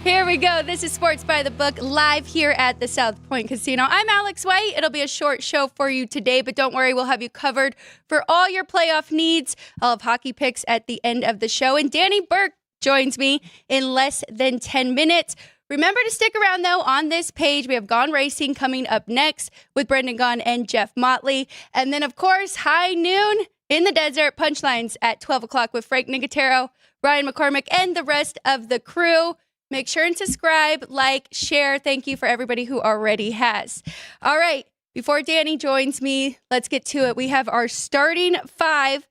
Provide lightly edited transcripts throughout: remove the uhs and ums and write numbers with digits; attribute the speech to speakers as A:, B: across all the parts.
A: Here we go. This is Sports by the Book live here at the South Point Casino. I'm Alex White. It'll be a short show for you today, but don't worry, we'll have you covered for all your playoff needs. I'll have hockey picks at the end of the show, and Danny Burke joins me in less than 10 minutes. Remember to stick around, though. On this page, we have Gone Racing coming up next with Brendan Gaughan and Jeff Motley. And then, of course, High Noon in the Desert, Punchlines at 12 o'clock with Frank Nicotero, Ryan McCormick, and the rest of the crew. Make sure and subscribe, like, share. Thank you for everybody who already has. All right, before Danny joins me, let's get to it. We have our starting five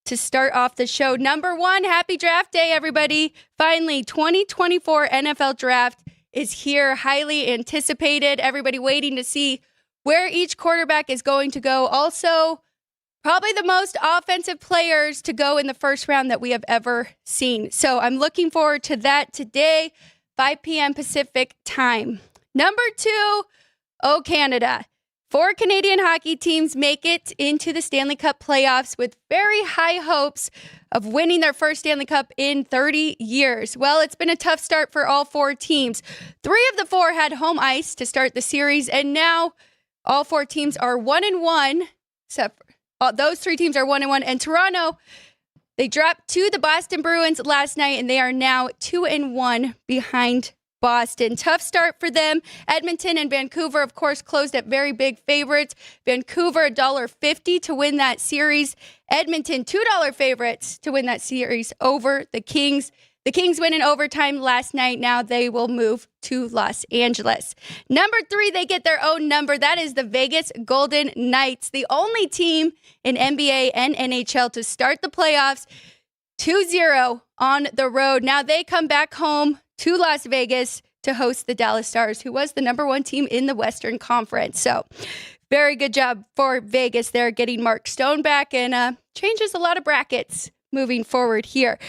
A: to start off the show. Number one, happy draft day, everybody. Finally, 2024 NFL draft is here, highly anticipated. Everybody waiting to see where each quarterback is going to go. Also, probably the most offensive players to go in the first round that we have ever seen. So I'm looking forward to that today, 5 p.m. Pacific time. Number two, Canada. 4 Canadian hockey teams make it into the Stanley Cup playoffs with very high hopes of winning their first Stanley Cup in 30 years. Well, it's been a tough start for all 4 teams. 3 of the 4 had home ice to start the series, and now all 4 teams are 1-1, except for those 3 teams are 1-1. And Toronto, they dropped to the Boston Bruins last night, and they are now 2-1 behind Boston. Tough start for them. Edmonton and Vancouver, of course, closed at very big favorites. Vancouver, $1.50 to win that series. Edmonton, $2 favorites to win that series over the Kings. The Kings win in overtime last night. Now they will move to Los Angeles. Number 3, they get their own number. That is the Vegas Golden Knights, the only team in NBA and NHL to start the playoffs 2-0 on the road. Now they come back home to Las Vegas to host the Dallas Stars, who was the number 1 team in the Western Conference. So very good job for Vegas there, getting Mark Stone back, and changes a lot of brackets moving forward here.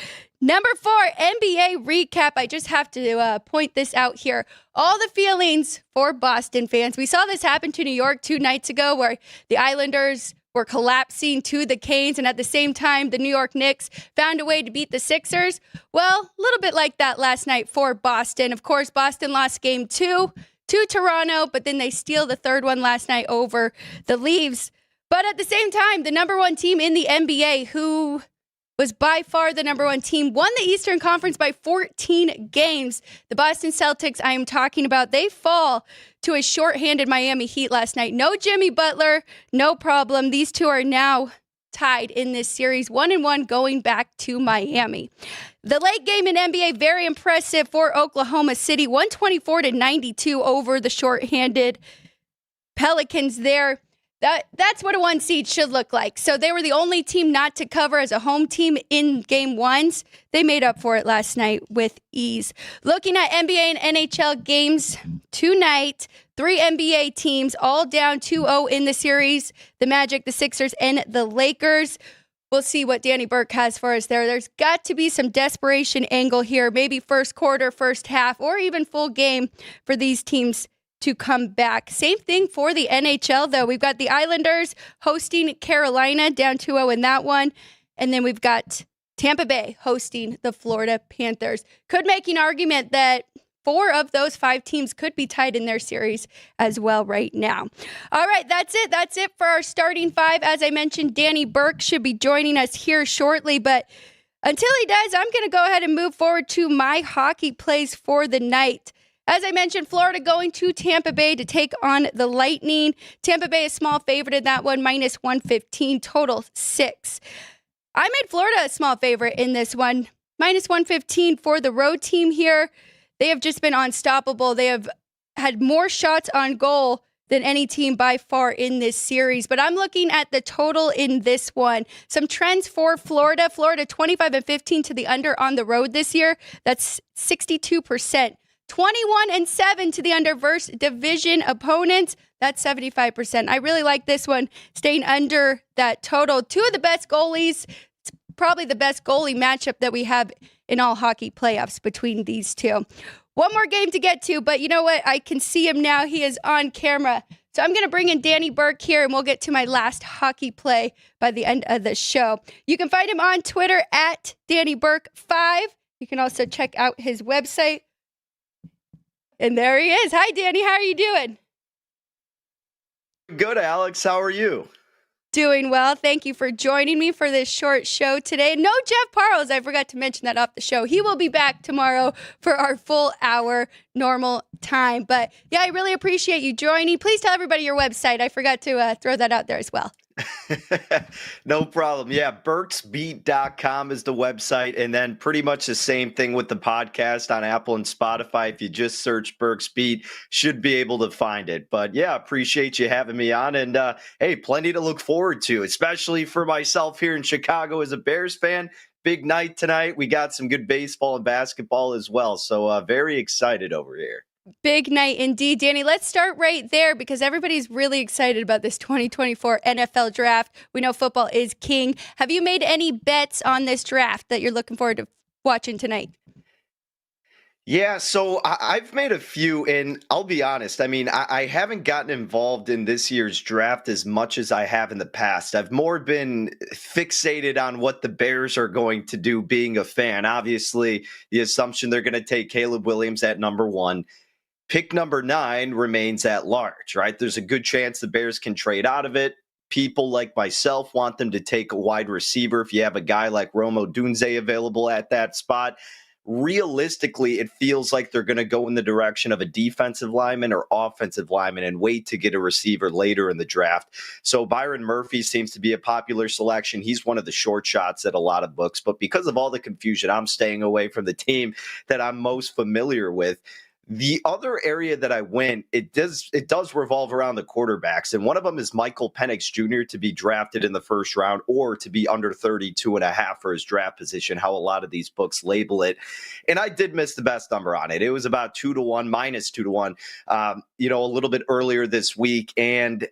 A: Number 4, NBA recap. I just have to point this out here. All the feelings for Boston fans. We saw this happen to New York 2 nights ago, where the Islanders were collapsing to the Canes, and at the same time, the New York Knicks found a way to beat the Sixers. Well, a little bit like that last night for Boston. Of course, Boston lost game 2 to Toronto, but then they steal the 3rd one last night over the Leafs. But at the same time, the number 1 team in the NBA, who was by far the number 1 team, won the Eastern Conference by 14 games. The Boston Celtics I am talking about, they fall to a shorthanded Miami Heat last night. No Jimmy Butler, no problem. These two are now tied in this series, 1-1 going back to Miami. The late game in NBA, very impressive for Oklahoma City, 124-92 over the shorthanded Pelicans there. That's what a 1 seed should look like. So they were the only team not to cover as a home team in game 1s. They made up for it last night with ease. Looking at NBA and NHL games tonight, 3 NBA teams all down 2-0 in the series. The Magic, the Sixers, and the Lakers. We'll see what Danny Burke has for us there. There's got to be some desperation angle here. Maybe first quarter, first half, or even full game for these teams to come back. Same thing for the NHL, though. We've got the Islanders hosting Carolina, down 2-0 in that one. And then we've got Tampa Bay hosting the Florida Panthers. Could make an argument that 4 of those 5 teams could be tied in their series as well right now. All right, that's it. That's it for our starting 5. As I mentioned, Danny Burke should be joining us here shortly. But until he does, I'm going to go ahead and move forward to my hockey plays for the night. As I mentioned, Florida going to Tampa Bay to take on the Lightning. Tampa Bay is small favorite in that one, minus 115, total 6. I made Florida a small favorite in this one, minus 115 for the road team here. They have just been unstoppable. They have had more shots on goal than any team by far in this series. But I'm looking at the total in this one. Some trends for Florida. Florida 25-15 to the under on the road this year. That's 62%. 21-7 to the under versus division opponents. That's 75%. I really like this one, staying under that total. 2 of the best goalies. It's probably the best goalie matchup that we have in all hockey playoffs between these two. One more game to get to, but you know what? I can see him now. He is on camera. So I'm going to bring in Danny Burke here, and we'll get to my last hockey play by the end of the show. You can find him on Twitter at DannyBurke5. You can also check out his website, And there he is. Hi, Danny. How are you doing?
B: Good, Alex. How are you?
A: Doing well. Thank you for joining me for this short show today. No Jeff Parles. I forgot to mention that off the show. He will be back tomorrow for our full hour normal time. But yeah, I really appreciate you joining. Please tell everybody your website. I forgot to throw that out there as well.
B: No problem. Yeah, burksbeat.com is the website. And then pretty much the same thing with the podcast on Apple and Spotify. If you just search Burks Beat, should be able to find it. But yeah, appreciate you having me on. And hey, plenty to look forward to, especially for myself here in Chicago as a Bears fan. Big night tonight. We got some good baseball and basketball as well. So very excited over here.
A: Big night indeed, Danny. Let's start right there because everybody's really excited about this 2024 NFL draft. We know football is king. Have you made any bets on this draft that you're looking forward to watching tonight?
B: Yeah, so I've made a few, and I'll be honest. I mean, I haven't gotten involved in this year's draft as much as I have in the past. I've more been fixated on what the Bears are going to do being a fan. Obviously, the assumption they're going to take Caleb Williams at number 1. Pick number 9 remains at large, right? There's a good chance the Bears can trade out of it. People like myself want them to take a wide receiver. If you have a guy like Rome Odunze available at that spot, realistically, it feels like they're going to go in the direction of a defensive lineman or offensive lineman and wait to get a receiver later in the draft. So Byron Murphy seems to be a popular selection. He's one of the short shots at a lot of books, but because of all the confusion, I'm staying away from the team that I'm most familiar with. The other area that I went, it does revolve around the quarterbacks. And one of them is Michael Penix Jr. to be drafted in the first round or to be under 32.5 for his draft position, how a lot of these books label it. And I did miss the best number on it. It was about 2-1, minus 2-1, a little bit earlier this week. And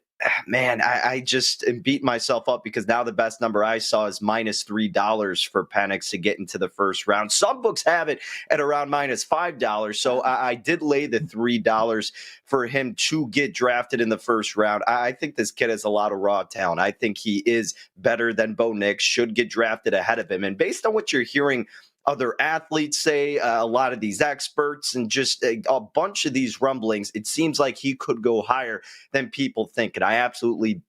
B: man, I just beat myself up because now the best number I saw is minus $3 for Penix to get into the first round. Some books have it at around minus $5. So I did lay the $3 for him to get drafted in the first round. I think this kid has a lot of raw talent. I think he is better than Bo Nix, should get drafted ahead of him. And based on what you're hearing other athletes say, a lot of these experts, and just a bunch of these rumblings, it seems like he could go higher than people think. And I absolutely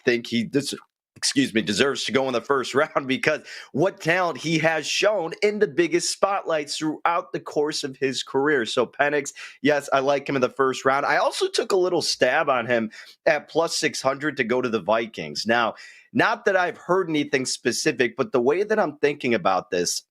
B: think he deserves to go in the first round because what talent he has shown in the biggest spotlights throughout the course of his career. So Penix, yes, I like him in the first round. I also took a little stab on him at plus 600 to go to the Vikings. Now, not that I've heard anything specific, but the way that I'm thinking about this,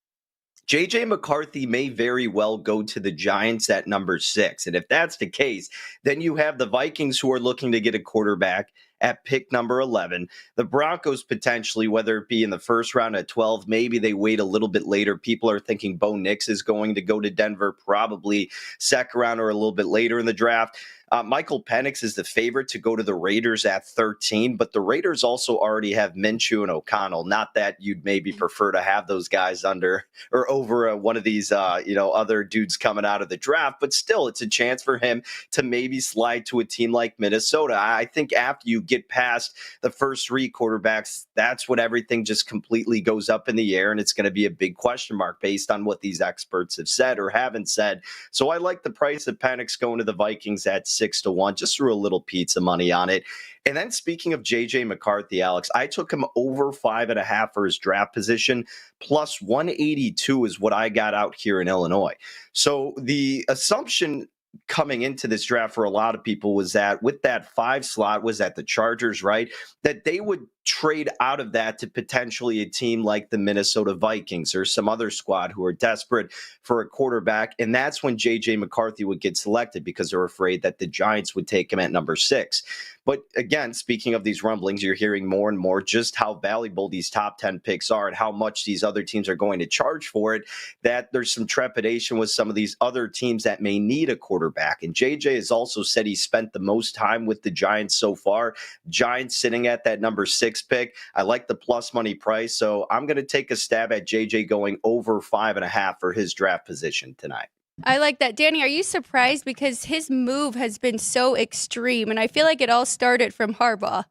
B: J.J. McCarthy may very well go to the Giants at number 6. And if that's the case, then you have the Vikings who are looking to get a quarterback at pick number 11. The Broncos potentially, whether it be in the first round at 12, maybe they wait a little bit later. People are thinking Bo Nix is going to go to Denver, probably second round or a little bit later in the draft. Michael Penix is the favorite to go to the Raiders at 13, but the Raiders also already have Minshew and O'Connell. Not that you'd maybe prefer to have those guys under or over one of these, other dudes coming out of the draft, but still, it's a chance for him to maybe slide to a team like Minnesota. I think after you get past the first 3 quarterbacks, that's when everything just completely goes up in the air, and it's going to be a big question mark based on what these experts have said or haven't said. So I like the price of Penix going to the Vikings at 6-1, just threw a little pizza money on it. And then speaking of J.J. McCarthy, Alex, I took him over 5.5 for his draft position. Plus 182 is what I got out here in Illinois. So the assumption coming into this draft for a lot of people was that with that 5 slot was at the Chargers, right? That they would trade out of that to potentially a team like the Minnesota Vikings or some other squad who are desperate for a quarterback. And that's when J.J. McCarthy would get selected because they're afraid that the Giants would take him at number 6. But again, speaking of these rumblings, you're hearing more and more just how valuable these top 10 picks are and how much these other teams are going to charge for it, that there's some trepidation with some of these other teams that may need a quarterback. And JJ has also said he spent the most time with the Giants so far. Giants sitting at that number 6 pick. I like the plus money price, so I'm going to take a stab at JJ going over 5.5 for his draft position tonight.
A: I like that. Danny, are you surprised? Because his move has been so extreme, and I feel like it all started from Harbaugh.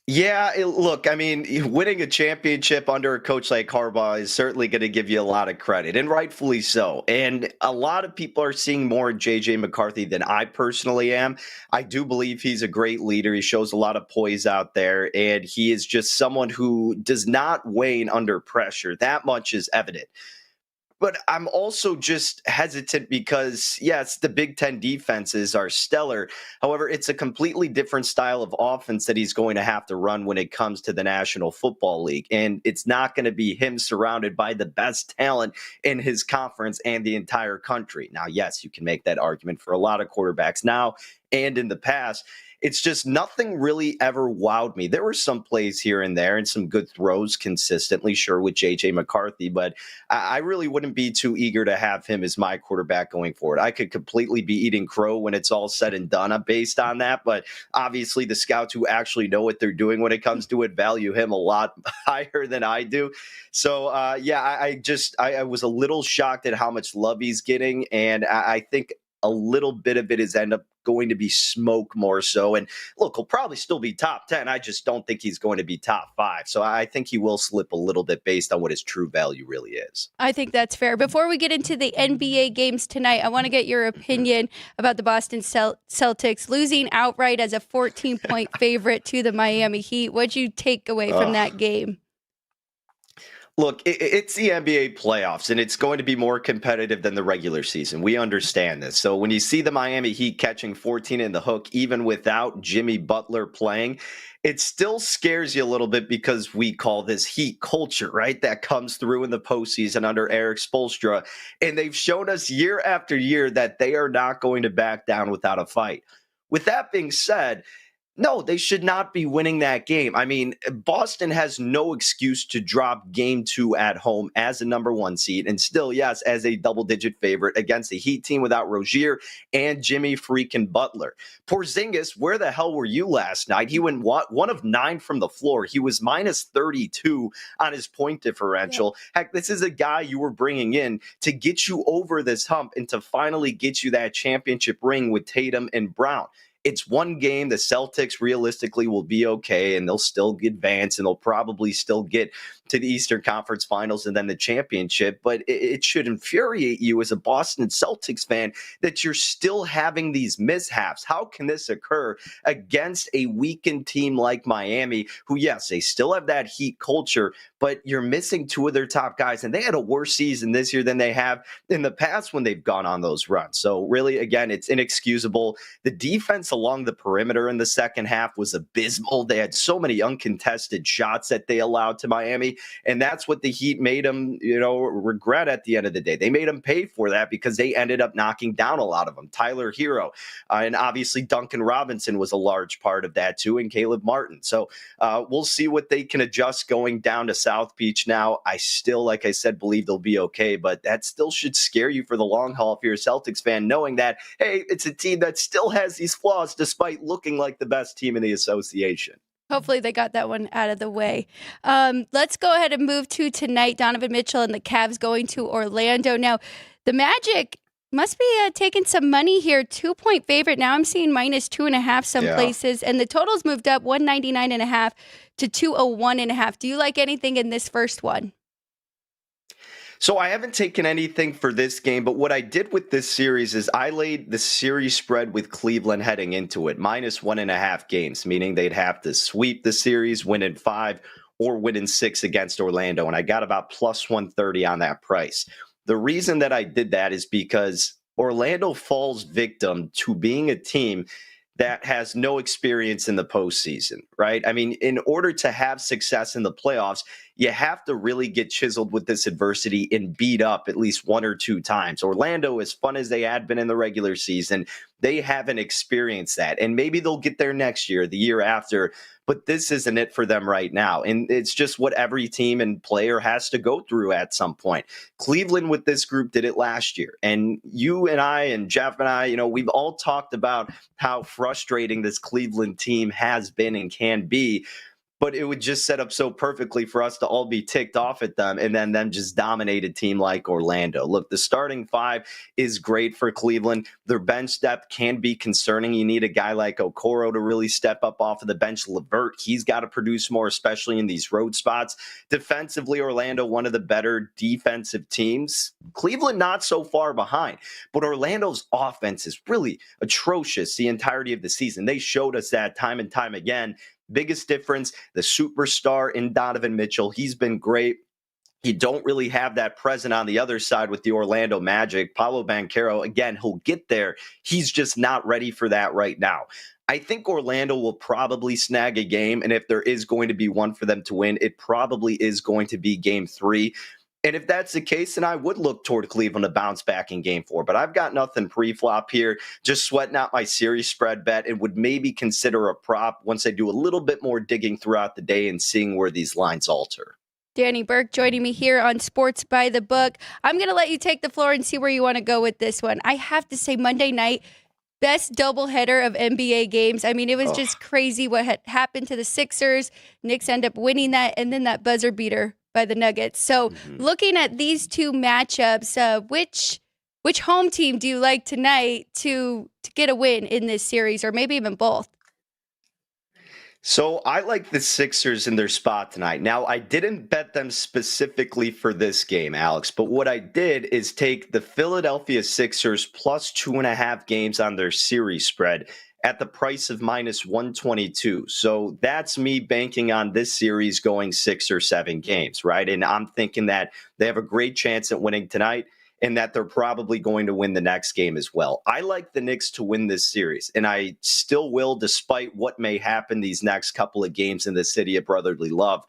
B: Yeah, look, I mean, winning a championship under a coach like Harbaugh is certainly going to give you a lot of credit, and rightfully so. And a lot of people are seeing more in JJ McCarthy than I personally am. I do believe he's a great leader. He shows a lot of poise out there, and he is just someone who does not wane under pressure. That much is evident. But I'm also just hesitant because, yes, the Big Ten defenses are stellar. However, it's a completely different style of offense that he's going to have to run when it comes to the National Football League. And it's not going to be him surrounded by the best talent in his conference and the entire country. Now, yes, you can make that argument for a lot of quarterbacks now and in the past. It's just nothing really ever wowed me. There were some plays here and there and some good throws consistently, sure, with JJ McCarthy, but I really wouldn't be too eager to have him as my quarterback going forward. I could completely be eating crow when it's all said and done based on that, but obviously the scouts who actually know what they're doing when it comes to it value him a lot higher than I do. So, I was a little shocked at how much love he's getting, and I think a little bit of it is end up going to be smoke more so. And look, he'll probably still be top 10. I just don't think he's going to be top 5. So I think he will slip a little bit based on what his true value really is.
A: I think that's fair. Before we get into the NBA games tonight, I want to get your opinion about the Boston Celtics losing outright as a 14-point favorite to the Miami Heat. What'd you take away from that game?
B: Look, it's the NBA playoffs, and it's going to be more competitive than the regular season. We understand this. So when you see the Miami Heat catching 14 in the hook, even without Jimmy Butler playing, it still scares you a little bit because we call this Heat culture, right? That comes through in the postseason under Eric Spoelstra. And they've shown us year after year that they are not going to back down without a fight. With that being said, no, they should not be winning that game. I mean, Boston has no excuse to drop game 2 at home as a number 1 seed and still, yes, as a double-digit favorite against a Heat team without Rozier and Jimmy freaking Butler. Porzingis, where the hell were you last night? He went 1 of 9 from the floor. He was minus 32 on his point differential. Yeah. Heck, this is a guy you were bringing in to get you over this hump and to finally get you that championship ring with Tatum and Brown. It's one game. The Celtics realistically will be okay, and they'll still advance, and they'll probably still get to the Eastern Conference Finals and then the championship. But it should infuriate you as a Boston Celtics fan that you're still having these mishaps. How can this occur against a weakened team like Miami, who, yes, they still have that Heat culture, but you're missing 2 of their top guys, and they had a worse season this year than they have in the past when they've gone on those runs. So really, again, it's inexcusable. The defense along the perimeter in the second half was abysmal. They had so many uncontested shots that they allowed to Miami, and that's what the Heat made them, regret at the end of the day. They made them pay for that because they ended up knocking down a lot of them. Tyler Hero, and obviously Duncan Robinson was a large part of that too, and Caleb Martin. So we'll see what they can adjust going down to South Beach now. I still, like I said, believe they'll be okay, but that still should scare you for the long haul if you're a Celtics fan, knowing that, hey, it's a team that still has these flaws despite looking like the best team in the association.
A: Hopefully they got that one out of the way. Let's go ahead and move to tonight. Donovan Mitchell and the Cavs going to Orlando. Now, the Magic must be taking some money here. 2-point favorite. Now I'm seeing minus 2.5 some places. And the totals moved up 199.5 to 201.5. Do you like anything in this first one?
B: So I haven't taken anything for this game, but what I did with this series is I laid the series spread with Cleveland heading into it, minus 1.5 games, meaning they'd have to sweep the series, win in 5, or win in 6 against Orlando. And I got about plus 130 on that price. The reason that I did that is because Orlando falls victim to being a team that has no experience in the postseason, right? I mean, in order to have success in the playoffs, you have to really get chiseled with this adversity and beat up at least 1 or 2 times. Orlando, as fun as they had been in the regular season, they haven't experienced that. And maybe they'll get there next year, the year after, but this isn't it for them right now. And it's just what every team and player has to go through at some point. Cleveland with this group did it last year. And you and I and Jeff and I, we've all talked about how frustrating this Cleveland team has been and can be. but it would just set up so perfectly for us to all be ticked off at them and then them just dominate a team like Orlando. Look, the starting five is great for Cleveland. Their bench depth can be concerning. You need a guy like Okoro to really step up off of the bench. LeVert, he's got to produce more, especially in these road spots. Defensively, Orlando, one of the better defensive teams. Cleveland, not so far behind. But Orlando's offense is really atrocious the entirety of the season. They showed us that time and time again. Biggest difference, the superstar in Donovan Mitchell. He's been great. You don't really have that present on the other side with the Orlando Magic. Paolo Banchero, again, he'll get there. He's just not ready for that right now. I think Orlando will probably snag a game, and if there is going to be one for them to win, it probably is going to be game 3. And if that's the case, then I would look toward Cleveland to bounce back in game 4. But I've got nothing pre-flop here, just sweating out my series spread bet and would maybe consider a prop once I do a little bit more digging throughout the day and seeing where these lines alter.
A: Danny Burke joining me here on Sports by the Book. I'm going to let you take the floor and see where you want to go with this one. I have to say Monday night, best doubleheader of NBA games. I mean, it was just crazy what had happened to the Sixers. Knicks end up winning that, and then that buzzer beater by the Nuggets. So looking at these two matchups, which home team do you like tonight to get a win in this series, or maybe even both?
B: So I like the Sixers in their spot tonight. Now, I didn't bet them specifically for this game, Alex, but what I did is take the Philadelphia Sixers plus 2.5 games on their series spread at the price of minus 122. So that's me banking on this series going 6 or 7 games, right? And I'm thinking that they have a great chance at winning tonight and that they're probably going to win the next game as well. I like the Knicks to win this series, and I still will, despite what may happen these next couple of games in the city of brotherly love.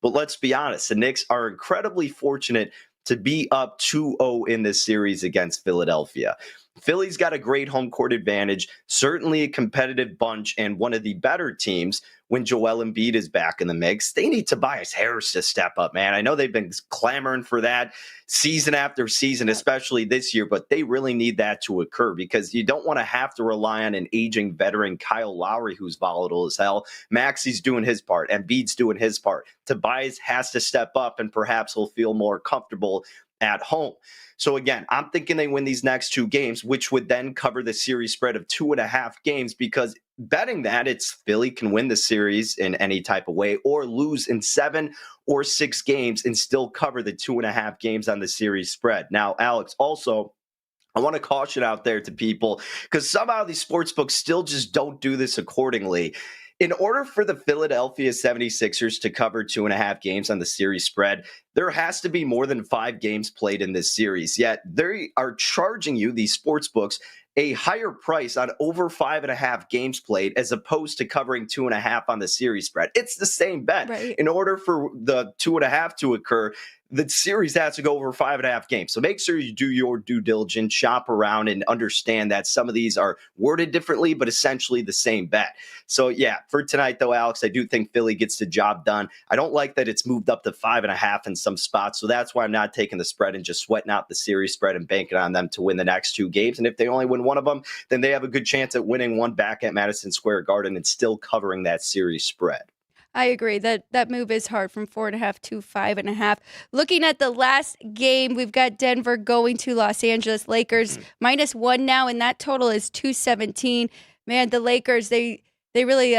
B: But let's be honest, the Knicks are incredibly fortunate to be up 2-0 in this series against Philadelphia. Philly's got a great home court advantage, certainly a competitive bunch and one of the better teams when Joel Embiid is back in the mix. They need Tobias Harris to step up, man. I know they've been clamoring for that season after season, especially this year, but they really need that to occur because you don't want to have to rely on an aging veteran Kyle Lowry who's volatile as hell. Maxi's doing his part. Embiid's doing his part. Tobias has to step up and perhaps he'll feel more comfortable at home. So again, I'm thinking they win these next 2 games, which would then cover the series spread of 2.5 games, because betting that it's Philly can win the series in any type of way or lose in 7 or 6 games and still cover the 2.5 games on the series spread. Now, Alex, also, I want to caution out there to people because somehow these sports books still just don't do this accordingly. In order for the Philadelphia 76ers to cover 2.5 games on the series spread, there has to be more than 5 games played in this series. Yet they are charging you, these sports books, a higher price on over 5.5 games played as opposed to covering 2.5 on the series spread. It's the same bet.
A: Right.
B: In order for the 2.5 to occur, the series has to go over 5.5 games. So make sure you do your due diligence, shop around, and understand that some of these are worded differently, but essentially the same bet. So yeah, for tonight though, Alex, I do think Philly gets the job done. I don't like that it's moved up to 5.5 in some spots. So that's why I'm not taking the spread and just sweating out the series spread and banking on them to win the next 2 games. And if they only win one of them, then they have a good chance at winning one back at Madison Square Garden and still covering that series spread.
A: I agree that move is hard from 4.5 to 5.5. Looking at the last game, we've got Denver going to Los Angeles Lakers -1 now, and that total is 217. Man, the Lakers, they really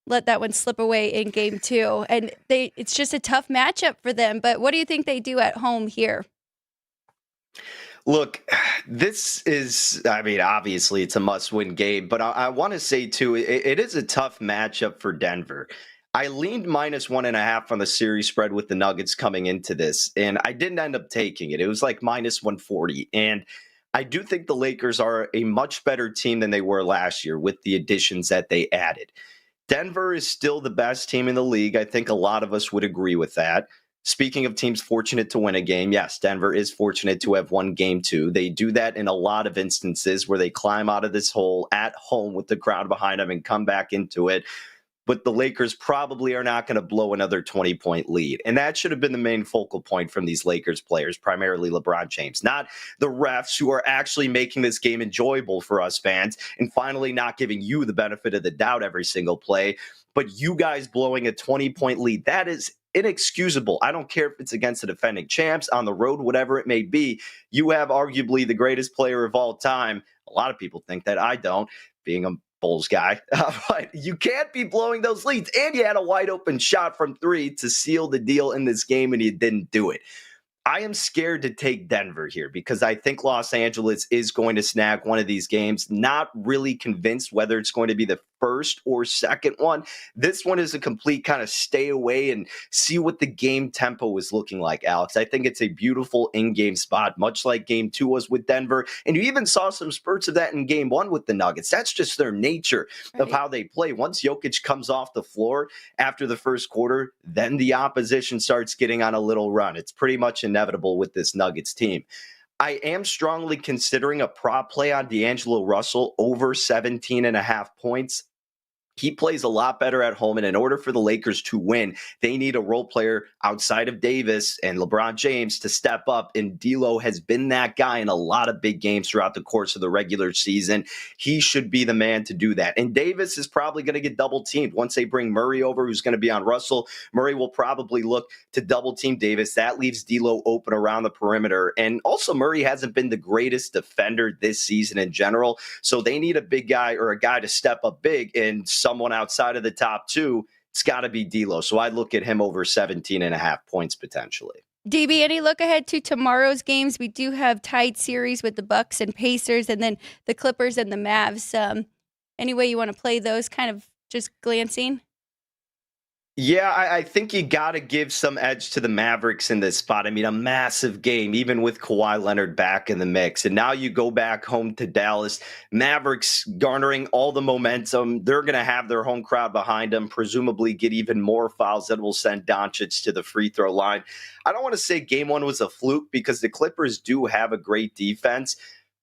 A: let that one slip away in game 2, and it's just a tough matchup for them. But what do you think they do at home here?
B: Look, this is, I mean, obviously it's a must-win game, but I want to say, too, it is a tough matchup for Denver. I leaned -1.5 on the series spread with the Nuggets coming into this, and I didn't end up taking it. It was like -140, and I do think the Lakers are a much better team than they were last year with the additions that they added. Denver is still the best team in the league. I think a lot of us would agree with that. Speaking of teams fortunate to win a game, yes, Denver is fortunate to have won game 2. They do that in a lot of instances where they climb out of this hole at home with the crowd behind them and come back into it. But the Lakers probably are not going to blow another 20-point lead. And that should have been the main focal point from these Lakers players, primarily LeBron James, not the refs who are actually making this game enjoyable for us fans and finally not giving you the benefit of the doubt every single play. but you guys blowing a 20-point lead, that is inexcusable. I don't care if it's against the defending champs, on the road, whatever it may be. You have arguably the greatest player of all time. A lot of people think that. I don't, being a Bulls guy. But you can't be blowing those leads. And you had a wide open shot from three to seal the deal in this game, and you didn't do it. I am scared to take Denver here because I think Los Angeles is going to snag one of these games. Not really convinced whether it's going to be the first or second one. This one is a complete kind of stay away and see what the game tempo is looking like, Alex. I think it's a beautiful in-game spot, much like game 2 was with Denver. And you even saw some spurts of that in game 1 with the Nuggets. That's just their nature of how they play. Once Jokic comes off the floor after the first quarter, then the opposition starts getting on a little run. It's pretty much inevitable with this Nuggets team. I am strongly considering a prop play on D'Angelo Russell over 17.5 points. He plays a lot better at home, and in order for the Lakers to win, they need a role player outside of Davis and LeBron James to step up, and D'Lo has been that guy in a lot of big games throughout the course of the regular season. He should be the man to do that, and Davis is probably going to get double-teamed. Once they bring Murray over, who's going to be on Russell, Murray will probably look to double-team Davis. That leaves D'Lo open around the perimeter, and also Murray hasn't been the greatest defender this season in general, so they need a big guy or a guy to step up big, and someone outside of the top two, it's got to be D'Lo. So I'd look at him over 17.5 points potentially.
A: DB, any look ahead to tomorrow's games? We do have tied series with the Bucks and Pacers, and then the Clippers and the Mavs. Any way you want to play those, kind of just glancing?
B: Yeah, I think you got to give some edge to the Mavericks in this spot. I mean, a massive game, even with Kawhi Leonard back in the mix. And now you go back home to Dallas. Mavericks garnering all the momentum. They're going to have their home crowd behind them, presumably get even more fouls that will send Doncic to the free throw line. I don't want to say game 1 was a fluke because the Clippers do have a great defense.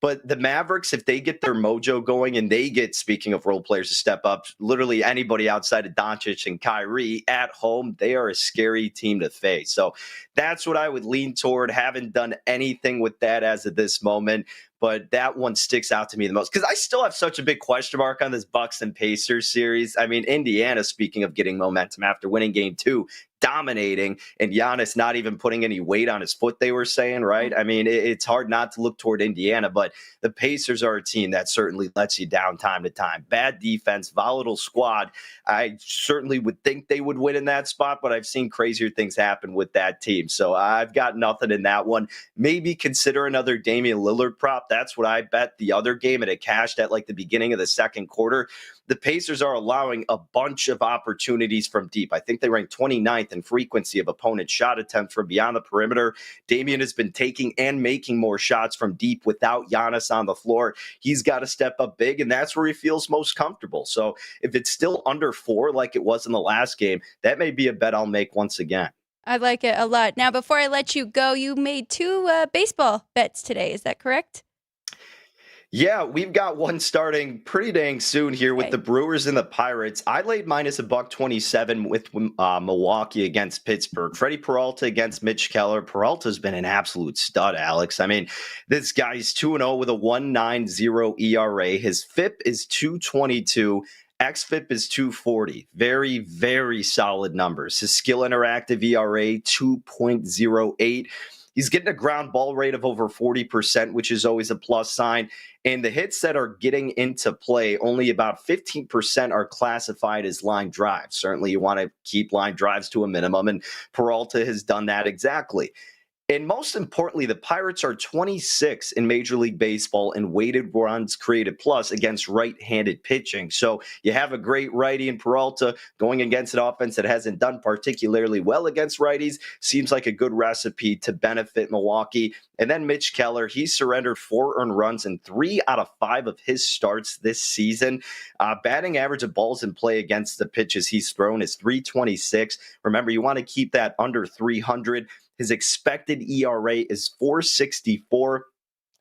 B: But the Mavericks, if they get their mojo going and they get, speaking of role players to step up, literally anybody outside of Doncic and Kyrie at home, they are a scary team to face. So that's what I would lean toward. Haven't done anything with that as of this moment, but that one sticks out to me the most because I still have such a big question mark on this Bucks and Pacers series. I mean, Indiana, speaking of getting momentum after winning game 2, dominating, and Giannis not even putting any weight on his foot, they were saying, right? I mean, it's hard not to look toward Indiana, but the Pacers are a team that certainly lets you down time to time. Bad defense, volatile squad. I certainly would think they would win in that spot, but I've seen crazier things happen with that team. So I've got nothing in that one. Maybe consider another Damian Lillard prop. That's what I bet the other game, and it cashed at like the beginning of the second quarter. The Pacers are allowing a bunch of opportunities from deep. I think they rank 29th in frequency of opponent shot attempts from beyond the perimeter. Damian has been taking and making more shots from deep without Giannis on the floor. He's got to step up big, and that's where he feels most comfortable. So if it's still under 4 like it was in the last game, that may be a bet I'll make once again.
A: I like it a lot. Now, before I let you go, you made 2 baseball bets today. Is that correct?
B: Yeah, we've got one starting pretty dang soon here with the Brewers and the Pirates. I laid minus $127 with Milwaukee against Pittsburgh. Freddie Peralta against Mitch Keller. Peralta's been an absolute stud, Alex. I mean, this guy's 2-0 with a 1.90 ERA. His FIP is 222. XFIP is 240. Very, very solid numbers. His skill interactive ERA, 2.08. He's getting a ground ball rate of over 40%, which is always a plus sign. And the hits that are getting into play, only about 15% are classified as line drives. Certainly you want to keep line drives to a minimum, and Peralta has done that exactly. And most importantly, the Pirates are 26 in Major League Baseball in weighted runs created plus against right-handed pitching. So you have a great righty in Peralta going against an offense that hasn't done particularly well against righties. Seems like a good recipe to benefit Milwaukee. And then Mitch Keller, he surrendered 4 earned runs in 3 out of 5 of his starts this season. Batting average of balls in play against the pitches he's thrown is 326. Remember, you want to keep that under 300. His expected ERA is 4.64.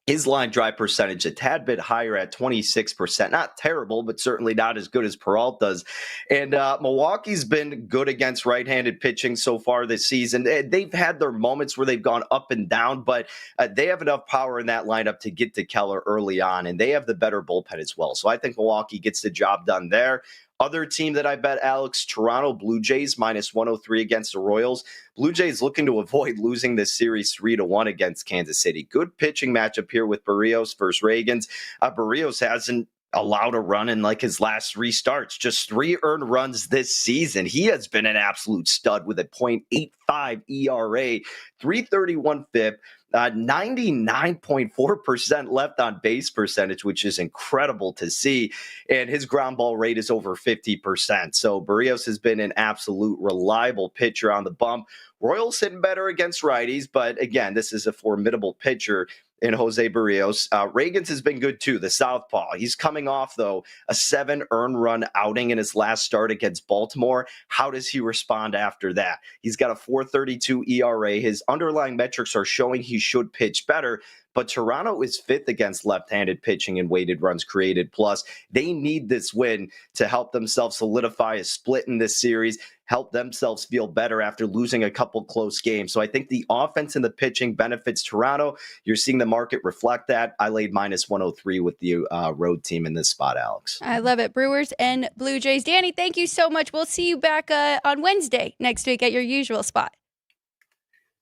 B: His line drive percentage a tad bit higher at 26%. Not terrible, but certainly not as good as Peralta's. And Milwaukee's been good against right-handed pitching so far this season. They've had their moments where they've gone up and down, but they have enough power in that lineup to get to Keller early on, and they have the better bullpen as well. So I think Milwaukee gets the job done there. Other team that I bet, Alex, Toronto Blue Jays minus 103 against the Royals. Blue Jays looking to avoid losing this series 3-1 against Kansas City. Good pitching matchup here with Barrios versus Ragans. Barrios hasn't allowed a run in like his last 3 starts, just 3 earned runs this season. He has been an absolute stud with a .85 ERA, 331 FIP. 99.4% left on base percentage, which is incredible to see. And his ground ball rate is over 50%. So Barrios has been an absolute reliable pitcher on the bump. Royals hitting better against righties, but again, this is a formidable pitcher in Jose Barrios. Ragans has been good too, the southpaw. He's coming off, though, a 7 earned run outing in his last start against Baltimore. How does he respond after that? He's got a 4.32 ERA. His underlying metrics are showing he should pitch better, but Toronto is 5th against left-handed pitching in weighted runs created. Plus, they need this win to help themselves solidify a split in this series, help themselves feel better after losing a couple close games. So I think the offense and the pitching benefits Toronto. You're seeing the market reflect that. I laid minus 103 with the road team in this spot, Alex.
A: I love it. Brewers and Blue Jays. Danny, thank you so much. We'll see you back on Wednesday next week at your usual spot.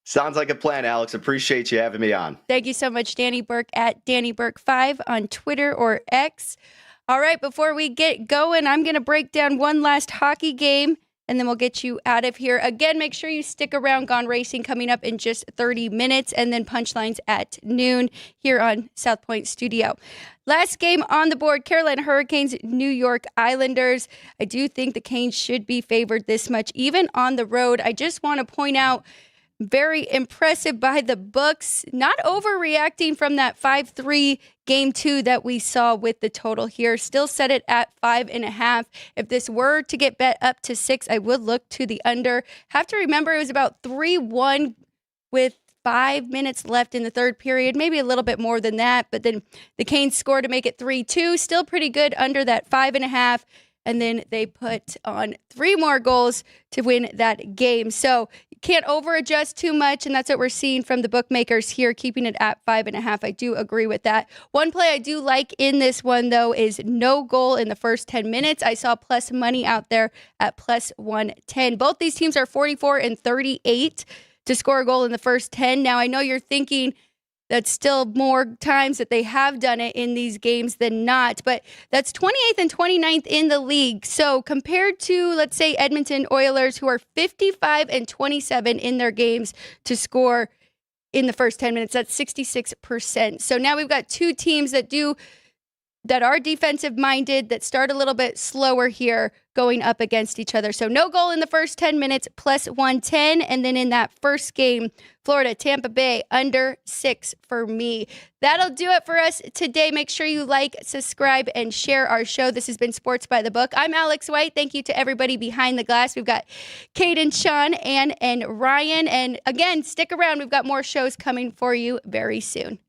B: Sounds like a plan, Alex. Appreciate you having me on.
A: Thank you so much, Danny Burke at DannyBurke5 on Twitter or X. All right, before we get going, I'm going to break down one last hockey game, and then we'll get you out of here. Again, make sure you stick around. Gone Racing coming up in just 30 minutes, and then Punchlines at noon here on South Point Studio. Last game on the board, Carolina Hurricanes, New York Islanders. I do think the Canes should be favored this much, even on the road. I just want to point out, very impressive by the books, not overreacting from that 5-3 game 2 that we saw with the total here. Still set it at 5.5. If this were to get bet up to 6, I would look to the under. Have to remember it was about 3-1 with 5 minutes left in the third period, maybe a little bit more than that. But then the Canes scored to make it 3-2. Still pretty good under that 5.5. And then they put on 3 more goals to win that game. So you can't over-adjust too much, and that's what we're seeing from the bookmakers here, keeping it at 5.5. I do agree with that. One play I do like in this one, though, is no goal in the first 10 minutes. I saw plus money out there at plus 110. Both these teams are 44 and 38 to score a goal in the first 10. Now, I know you're thinking that's still more times that they have done it in these games than not, but that's 28th and 29th in the league. So compared to, let's say, Edmonton Oilers, who are 55 and 27 in their games to score in the first 10 minutes, that's 66%. So now we've got 2 teams that are defensive minded, that start a little bit slower here going up against each other. So no goal in the first 10 minutes, plus 110. And then in that first game, Florida, Tampa Bay, under 6 for me. That'll do it for us today. Make sure you like, subscribe, and share our show. This has been Sports by the Book. I'm Alex White. Thank you to everybody behind the glass. We've got Caden, Sean, Ann, and Ryan. And again, stick around. We've got more shows coming for you very soon.